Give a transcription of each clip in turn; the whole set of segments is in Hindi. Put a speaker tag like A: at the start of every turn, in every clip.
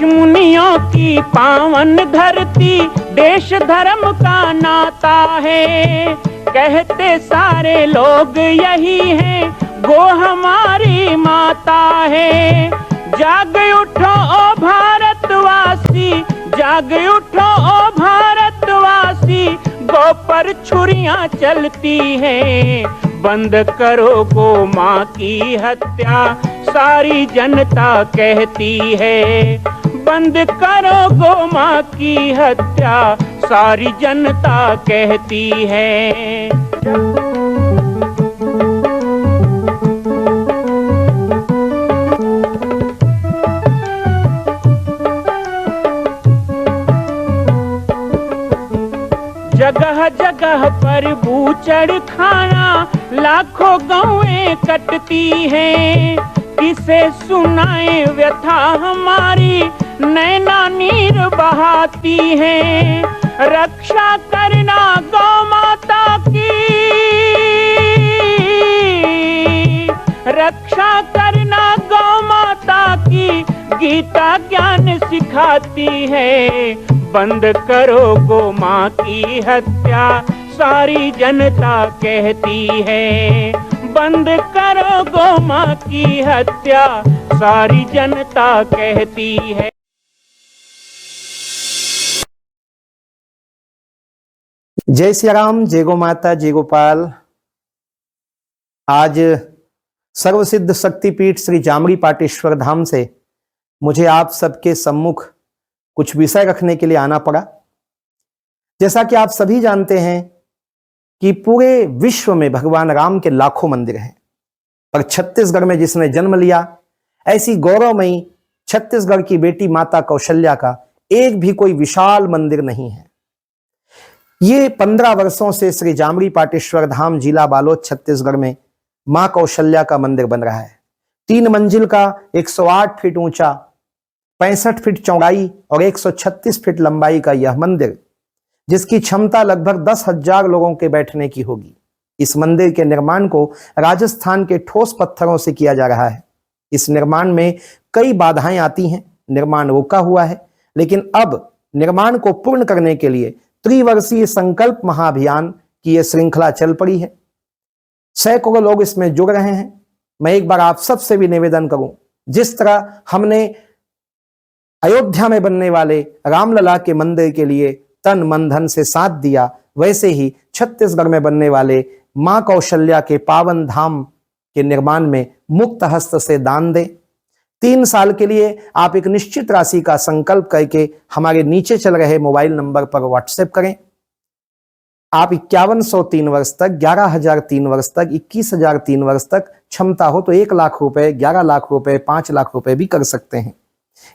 A: ऋषि मुनियों की पावन धरती, देश धर्म का नाता है। कहते सारे लोग यही हैं, गो हमारी माता है। जाग उठो ओ भारतवासी, जाग उठो ओ भारतवासी, गो पर छुरियां चलती हैं। बंद करो गो माँ की हत्या, सारी जनता कहती है। बंद करो गो माँ की हत्या, सारी जनता कहती है। जगह जगह पर बूचड़ खाना, लाखों गौएं कटती हैं। किसे सुनाए व्यथा हमारी, नैना नीर बहाती हैं। रक्षा करना गौ माता की, रक्षा करना गौ माता की, गीता ज्ञान सिखाती है। बंद करो गो माँ की हत्या, सारी जनता कहती है। बंद करो गो माँ की हत्या, सारी जनता कहती है।
B: जय श्री राम, जय गो माता, जय गोपाल। आज सर्वसिद्ध शक्तिपीठ श्री जामरी पाटेश्वर धाम से मुझे आप सबके सम्मुख कुछ विषय रखने के लिए आना पड़ा। जैसा कि आप सभी जानते हैं कि पूरे विश्व में भगवान राम के लाखों मंदिर हैं, पर छत्तीसगढ़ में जिसने जन्म लिया, ऐसी गौरवमयी छत्तीसगढ़ की बेटी माता कौशल्या का एक भी कोई विशाल मंदिर नहीं है। ये 15 वर्षों से श्री जामरी पाटेश्वर धाम, जिला बालोद, छत्तीसगढ़ में मां कौशल्या का मंदिर बन रहा है। 3 मंजिल का 108 फीट ऊंचा, 65 फीट चौड़ाई और 136 फीट लंबाई का यह मंदिर, जिसकी क्षमता लगभग 10,000 लोगों के बैठने की होगी। इस मंदिर के निर्माण को राजस्थान के ठोस पत्थरों से किया जा रहा है। इस निर्माण में कई बाधाएं आती हैं, निर्माण रुका हुआ है, लेकिन अब निर्माण को पूर्ण करने के लिए त्रिवर्षीय संकल्प महाअभियान की यह श्रृंखला चल पड़ी है। सैकड़ों लोग इसमें जुड़ रहे हैं। मैं एक बार आप सबसे भी निवेदन करूं, जिस तरह हमने अयोध्या में बनने वाले रामलला के मंदिर के लिए तन मन धन से साथ दिया, वैसे ही छत्तीसगढ़ में बनने वाले मां कौशल्या के पावन धाम के निर्माण में मुक्त हस्त से दान दें। 3 साल के लिए आप एक निश्चित राशि का संकल्प करके हमारे नीचे चल रहे मोबाइल नंबर पर व्हाट्सएप करें। आप 5103 वर्ष तक, 11,003 वर्ष तक, 21,003 वर्ष तक, क्षमता हो तो 1 लाख रुपए, 11 लाख रुपए, 5 लाख रुपए भी कर सकते हैं।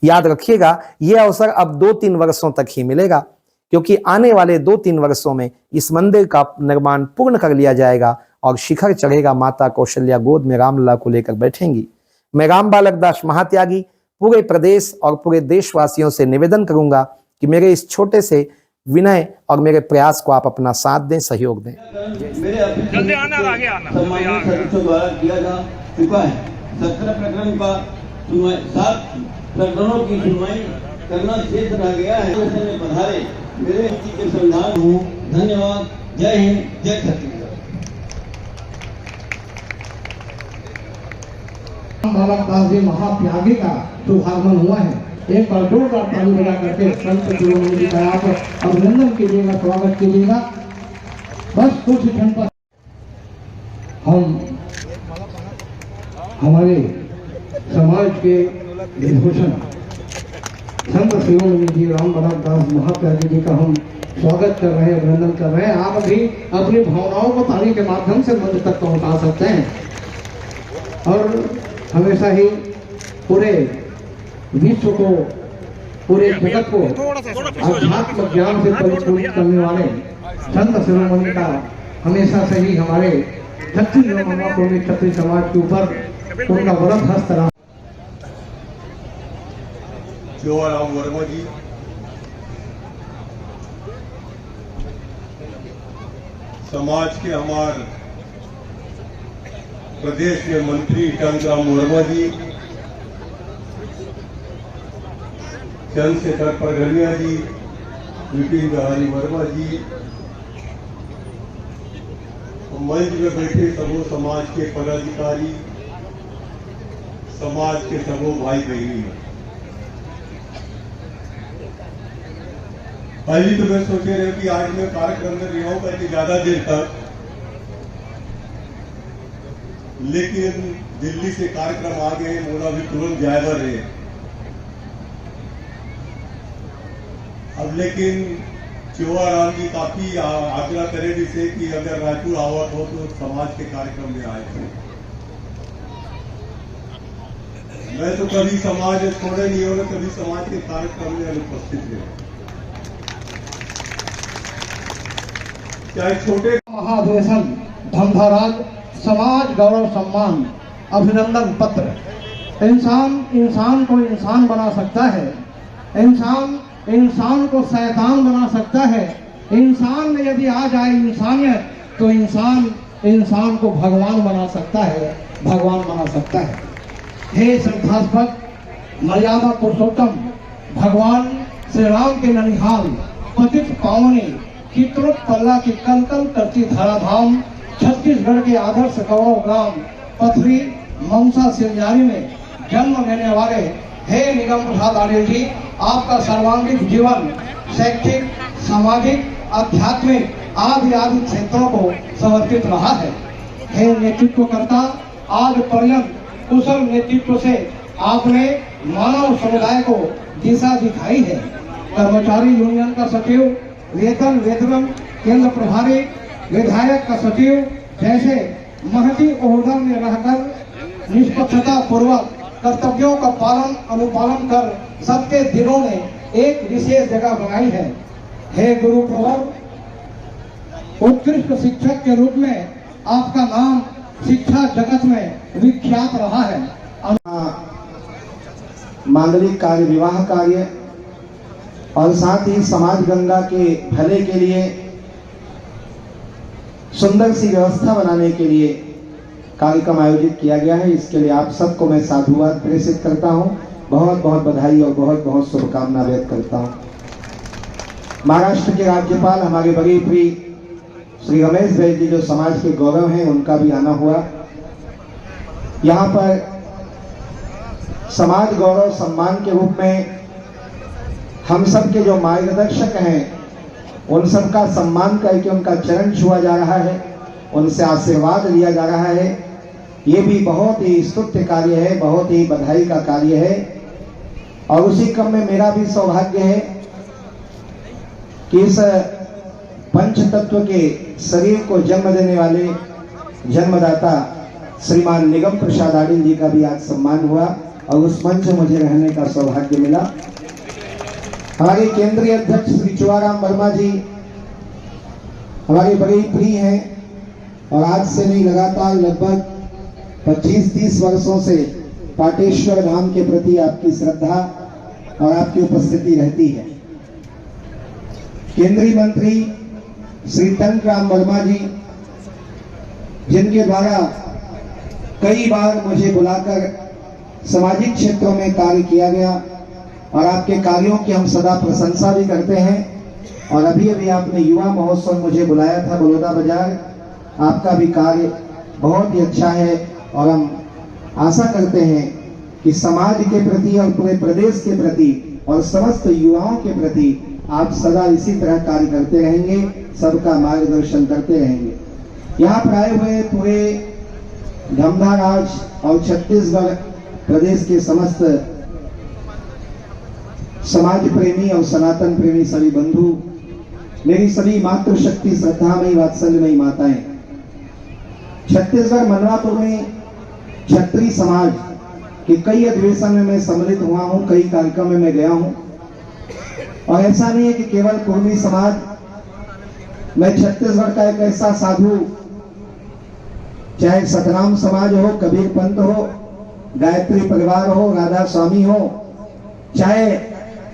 B: याद रखिएगा, यह अवसर अब 2-3 वर्षों तक ही मिलेगा, क्योंकि आने वाले 2-3 वर्षों में इस मंदिर का निर्माण पूर्ण कर लिया जाएगा और शिखर चढ़ेगा। माता कौशल्या गोद में रामलला को लेकर बैठेंगी। मैं राम बालक दास महात्यागी पूरे प्रदेश और पूरे देशवासियों से निवेदन करूंगा कि मेरे इस छोटे से विनय और मेरे प्रयास को आप अपना साथ दें, सहयोग दें।
C: जल्दी आना, आगे आना। द्वारा किया जा चुका है। 17 प्रकरण का 7 प्रकरणों की सुनवाई करना शेष रह गया है। पधारे मेरे के संविधान हूँ। धन्यवाद। जय हिंद, जय छत्तीसगढ़।
D: बालक दास जी महात्यागी का शुभागमन हुआ है। एक बार जोरदार ताली बजा करके संत शिरोमणि जी का आप अभिनंदन कीजिएगा, स्वागत कीजिएगा। बस कुछ क्षण पर हम हमारे समाज के विभूषण संत शिरोमणि जी राम बालक दास महात्यागी जी का हम स्वागत कर रहे हैं, अभिनंदन कर रहे हैं। आप भी अपनी भावनाओं को ताली के माध्यम से मंच तक पहुंचा सकते हैं और हमेशा ही पूरे विश्व को, पूरे जगत को आध्यात्म ज्ञान से परिपूर्ण करने वाले संत शिरोमणि का हमेशा से ही हमारे क्षत्रिय समाज के ऊपर उनका वरद हस्त रहा।
E: जोराम वर्मा जी, समाज के हमारे प्रदेश के मंत्री टंकराम वर्मा जी, चंद्रशेखर परगनिया जी, विपिन बिहारी वर्मा जी, मंच में बैठे सबों समाज के पदाधिकारी, समाज के सबों भाई बहनी। पहले तो मैं सोचे रहे कि आज मैं कार्यक्रम में रहा हूं करके ज्यादा देर तक, लेकिन दिल्ली से कार्यक्रम आ गए, मोरा भी तुरंत ड्राइवर है। अब लेकिन चौहाराम जी काफी आग्रह करे भी से कि अगर रायपुर आवत हो तो समाज के कार्यक्रम में आए थे। मैं तो कभी समाज छोड़े नहीं हो, कभी समाज के कार्यक्रम में अनुपस्थित रहे, चाहे छोटे।
D: महाधिवेशन धमधाराज समाज गौरव सम्मान अभिनंदन पत्र। इंसान को इंसान बना सकता है, इंसान को शैतान बना सकता है। इंसान में यदि आ जाए इंसानियत तो इंसान को भगवान बना सकता है, हे श्रद्धास्पद मर्यादा पुरुषोत्तम भगवान श्री राम के ननिहाल पतित पावनी चित्रोत पल्ला की कलकल करती धराधाम छत्तीसगढ़ के आदर्श गौरव ग्राम पथरी ममसा सिरजारी में जन्म लेने वाले हे निगम प्रसाद आर्य जी, आपका सर्वांगीण जीवन शैक्षिक, सामाजिक, आध्यात्मिक आदि क्षेत्रों को समर्पित रहा है। हे नेतृत्वकर्ता, आज पर्यंत कुशल नेतृत्व से आपने मानव समुदाय को दिशा दिखाई है। कर्मचारी यूनियन का सचिव, वेतन केंद्र प्रभारी, विधायक का सचिव जैसे महती ओहदों में रहकर निष्पक्षता पूर्वक कर्तव्यों का अनुपालन कर सबके दिलों में एक विशेष जगह बनाई है। हे गुरु प्रभु, उत्कृष्ट शिक्षक के रूप में आपका नाम शिक्षा जगत में विख्यात रहा है।
B: मांगलिक कार्य, विवाह कार्य और साथ ही समाज गंगा के भले के लिए सुंदर सी व्यवस्था बनाने के लिए कार्यक्रम आयोजित किया गया है। इसके लिए आप सबको मैं साधुवाद प्रेषित करता हूं, बहुत बहुत बधाई और बहुत बहुत शुभकामना व्यक्त करता हूं। महाराष्ट्र के राज्यपाल हमारे बड़े प्रिय श्री रमेश भाई जी जो समाज के गौरव हैं, उनका भी आना हुआ। यहाँ पर समाज गौरव सम्मान के रूप में हम सब के जो मार्गदर्शक हैं उन सब का सम्मान करके उनका चरण छुआ जा रहा है, उनसे आशीर्वाद लिया जा रहा है। ये भी बहुत ही स्तुत्य कार्य है, बहुत ही बधाई का कार्य है। और उसी क्रम में मेरा भी सौभाग्य है कि इस पंच तत्व के शरीर को जन्म देने वाले जन्मदाता श्रीमान निगम प्रसाद आडिल जी का भी आज सम्मान हुआ और उस मंच में मुझे रहने का सौभाग्य मिला। हमारे केंद्रीय अध्यक्ष श्री चौहाराम वर्मा जी हमारे बड़े प्रिय हैं और आज से नहीं लगातार लगभग 25-30 वर्षों से पाटेश्वर धाम के प्रति आपकी श्रद्धा और आपकी उपस्थिति रहती है। केंद्रीय मंत्री श्री तनराम वर्मा जी, जिनके द्वारा कई बार मुझे बुलाकर सामाजिक क्षेत्रों में कार्य किया गया और आपके कार्यों की हम सदा प्रशंसा भी करते हैं। और अभी अभी आपने युवा महोत्सव मुझे बुलाया था बलौदा बाजार, आपका भी कार्य बहुत ही अच्छा है और हम आशा करते हैं कि समाज के प्रति और पूरे प्रदेश के प्रति और समस्त युवाओं के प्रति आप सदा इसी तरह कार्य करते रहेंगे, सबका मार्गदर्शन करते रहेंगे। यहाँ पर आए हुए पूरे धमधाराज और छत्तीसगढ़ प्रदेश के समस्त समाज प्रेमी और सनातन प्रेमी सभी बंधु, मेरी सभी मातृशक्ति श्रद्धामयी वात्सल्यमयी माताएं, छत्तीसगढ़ मनवापुर में क्षत्रिय समाज के कई अधिवेशन में मैं सम्मिलित हुआ हूं, कई कार्यक्रम में मैं गया हूं। और ऐसा नहीं है कि केवल कुर्मी समाज, मैं छत्तीसगढ़ का एक ऐसा साधु, चाहे सतनाम समाज हो, कबीर पंथ हो, गायत्री परिवार हो, राधा स्वामी हो, चाहे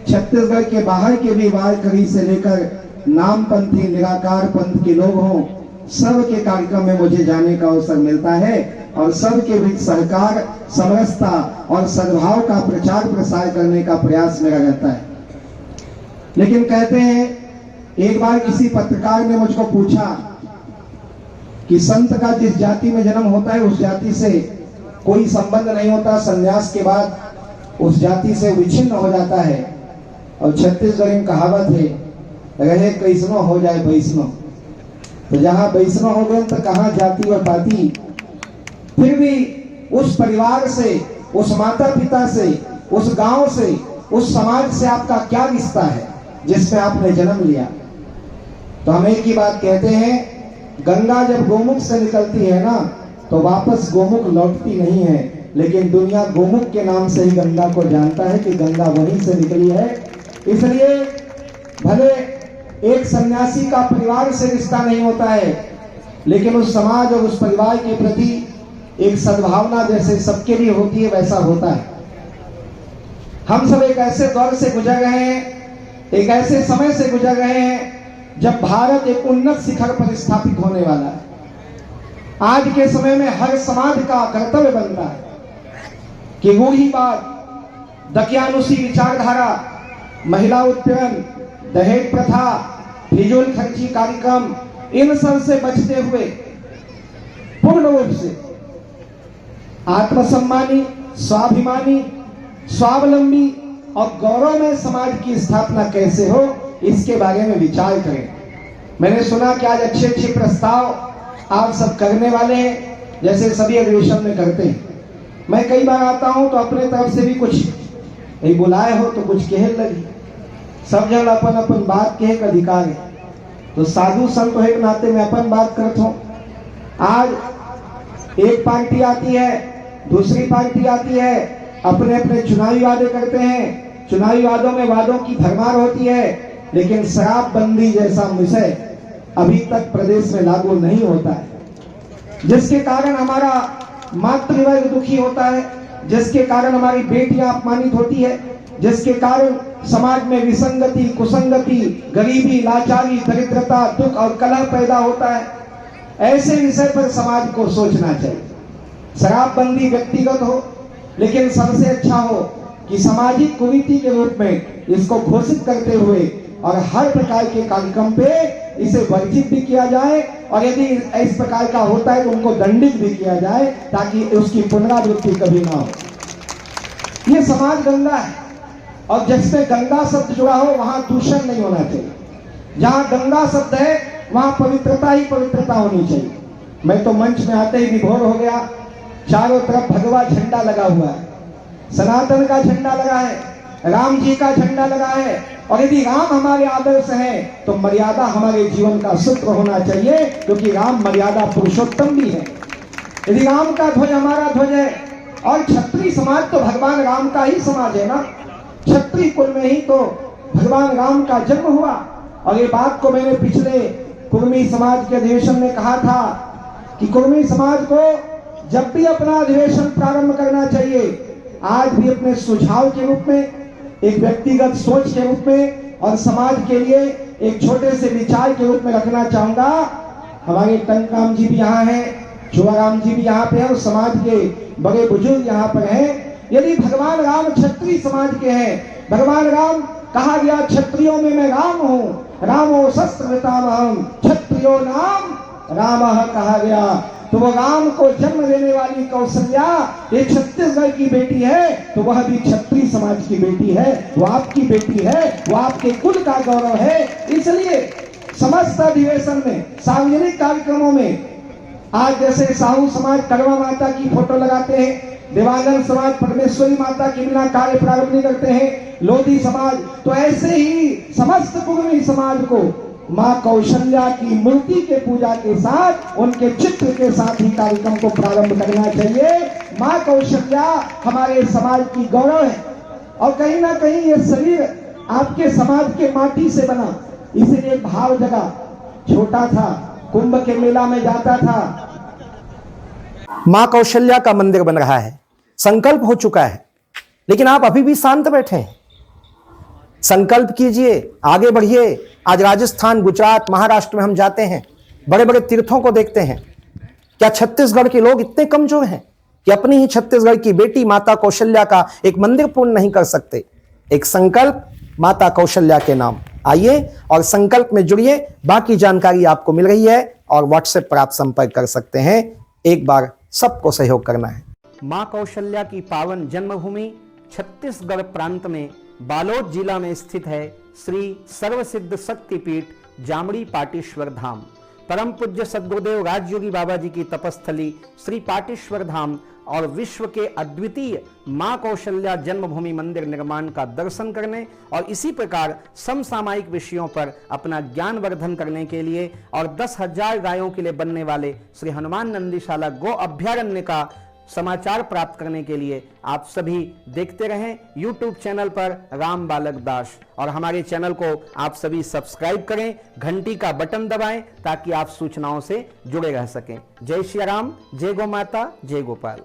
B: छत्तीसगढ़ के बाहर के भी वारकरी से लेकर नामपंथी निराकार पंथ के लोग हों, सब के कार्यक्रम में मुझे जाने का अवसर मिलता है और सबके बीच सहकार, समरसता और सद्भाव का प्रचार प्रसार करने का प्रयास मेरा रहता है।
D: लेकिन कहते हैं, एक बार किसी पत्रकार ने मुझको पूछा कि संत का जिस जाति में जन्म होता है उस जाति से कोई संबंध नहीं होता, संन्यास के बाद उस जाति से विच्छिन्न हो जाता है। और छत्तीसगढ़ में कहावत है, रहे कैसनो हो जाए वैष्णव। तो जहां वैष्णव हो गए तो कहां जाति व पाति। फिर भी उस परिवार से, उस माता पिता से, उस गांव से, उस समाज से आपका क्या रिश्ता है जिसमें आपने जन्म लिया। तो हम एक ही बात कहते हैं, गंगा जब गोमुख से निकलती है ना तो वापस गोमुख लौटती नहीं है, लेकिन दुनिया गोमुख के नाम से ही गंगा को जानता है कि गंगा वहीं से निकली है। इसलिए भले एक सन्यासी का परिवार से रिश्ता नहीं होता है, लेकिन उस समाज और उस परिवार के प्रति एक सद्भावना जैसे सबके लिए होती है वैसा होता है। हम सब एक ऐसे दौर से गुजर रहे हैं, एक ऐसे समय से गुजर रहे हैं जब भारत एक उन्नत शिखर पर स्थापित होने वाला है। आज के समय में हर समाज का कर्तव्य बनता है कि रूढ़िवाद, दकियानुसी विचारधारा, महिला उत्पीड़न, दहेज प्रथा, फिजूल खर्ची कार्यक्रम, इन सब से बचते हुए पूर्ण रूप से आत्मसम्मानी, स्वाभिमानी, स्वावलंबी और गौरवमय समाज की स्थापना कैसे हो, इसके बारे में विचार करें। मैंने सुना कि आज अच्छे अच्छे प्रस्ताव आप सब करने वाले हैं, जैसे सभी अधिवेशन में करते हैं। मैं कई बार आता हूं तो अपने तरफ से भी कुछ नहीं बुलाए हो तो कुछ कह लगी। सब जन अपन अपन बात कहे का अधिकार है, तो साधु संत होने के नाते मैं अपन बात करता हूं। आज एक पार्टी आती है, दूसरी पार्टी आती है, अपने अपने चुनावी वादे करते हैं, चुनावी वादों में वादों की भरमार होती है, लेकिन शराबबंदी जैसा विषय अभी तक प्रदेश में लागू नहीं होता है, जिसके कारण हमारा मातृवर्ग दुखी होता है, जिसके कारण हमारी बेटियां अपमानित होती है, जिसके कारण समाज में विसंगति, कुसंगति, गरीबी, लाचारी, दरिद्रता, दुख और कलह पैदा होता है। ऐसे विषय पर समाज को सोचना चाहिए। शराबबंदी व्यक्तिगत हो, लेकिन सबसे अच्छा हो कि सामाजिक कुरीति के रूप में इसको घोषित करते हुए और हर प्रकार के कार्यक्रम पे इसे वर्जित भी किया जाए, और यदि इस प्रकार का होता है तो उनको दंडित भी किया जाए, ताकि उसकी पुनरावृत्ति कभी ना हो। ये समाज गंगा है, और जिसमें गंगा शब्द जुड़ा हो वहां दूषण नहीं होना चाहिए। जहां गंगा शब्द है वहां पवित्रता ही पवित्रता होनी चाहिए। मैं तो मंच में आते ही विभोर हो गया, चारों तरफ भगवा झंडा लगा हुआ है, सनातन का झंडा लगा है, राम जी का झंडा लगा है, और यदि राम हमारे आदर्श हैं तो मर्यादा हमारे जीवन का सूत्र होना चाहिए, क्योंकि राम मर्यादा पुरुषोत्तम भी है। यदि राम का ध्वज हमारा ध्वज है, और क्षत्रिय समाज तो भगवान राम का ही समाज है ना, क्षत्रिय कुल में ही तो भगवान राम का जन्म हुआ। और ये बात को मैंने पिछले कुर्मी समाज के अधिवेशन में कहा था कि कुर्मी समाज को जब भी अपना अधिवेशन प्रारंभ करना चाहिए, आज भी अपने सुझाव के रूप में, एक व्यक्तिगत सोच के रूप में और समाज के लिए एक छोटे से विचार के रूप में रखना चाहूंगा। हमारे टंकराम जी भी यहाँ हैं, चुआराम जी भी यहाँ पे हैं, और समाज के बड़े बुजुर्ग यहाँ पर हैं। यदि भगवान राम क्षत्रिय समाज के हैं, भगवान राम कहा गया क्षत्रियों में मैं राम हूँ, रामो शस्त्र पितामहम्, क्षत्रियो नाम रामः कहा गया। तो वो राम को जन्म देने वाली कौशल्या ये छत्तीसगढ़ की बेटी है, तो वह भी क्षत्रिय समाज की बेटी है, वो आपकी बेटी है, वो आपके कुल का गौरव है। इसलिए समस्त अधिवेशन में, सार्वजनिक कार्यक्रमों में, आज जैसे साहू समाज करवा माता की फोटो लगाते हैं, देवानंद समाज परमेश्वरी माता के बिना कार्य प्रारंभ नहीं करते हैं, लोधी समाज, तो ऐसे ही समस्त कुर्मी समाज को माँ कौशल्या की मूर्ति के पूजा के साथ, उनके चित्र के साथ ही कार्यक्रम को प्रारंभ करना चाहिए। माँ कौशल्या हमारे समाज की गौरव है, और कहीं ना कहीं ये शरीर आपके समाज के माटी से बना, इसलिए भाव जगा। छोटा था, कुंभ के मेला में जाता था।
B: मां कौशल्या का मंदिर बन रहा है, संकल्प हो चुका है, लेकिन आप अभी भी शांत बैठे हैं। संकल्प कीजिए, आगे बढ़िए। आज राजस्थान, गुजरात, महाराष्ट्र में हम जाते हैं, बड़े बड़े तीर्थों को देखते हैं। क्या छत्तीसगढ़ के लोग इतने कमजोर हैं कि अपनी ही छत्तीसगढ़ की बेटी माता कौशल्या का एक मंदिर पूर्ण नहीं कर सकते? एक संकल्प माता कौशल्या के नाम। आइए और संकल्प में जुड़िए। बाकी जानकारी आपको मिल रही है और व्हाट्सएप पर आप संपर्क कर सकते हैं। एक बार सबको सहयोग करना है। मां कौशल्या की पावन जन्मभूमि छत्तीसगढ़ प्रांत में बालोद जिला में स्थित है श्री सर्वसिद्ध शक्तिपीठ जामड़ी पाटेश्वर धाम। परम पूज्य सद्गुरुदेव राजयोगी बाबा जी की तपस्थली श्री पाटेश्वर धाम और विश्व के अद्वितीय मां कौशल्या जन्मभूमि मंदिर निर्माण का दर्शन करने और इसी प्रकार समसामयिक विषयों पर अपना ज्ञान वर्धन करने के लिए और 10,000 गायों के लिए बनने वाले श्री हनुमान नंदीशाला गो अभ्यारण्य का समाचार प्राप्त करने के लिए आप सभी देखते रहें YouTube चैनल पर राम बालक दास, और हमारे चैनल को आप सभी सब्सक्राइब करें, घंटी का बटन दबाएं ताकि आप सूचनाओं से जुड़े रह सकें। जय श्री राम, जय गौ माता, जय गोपाल।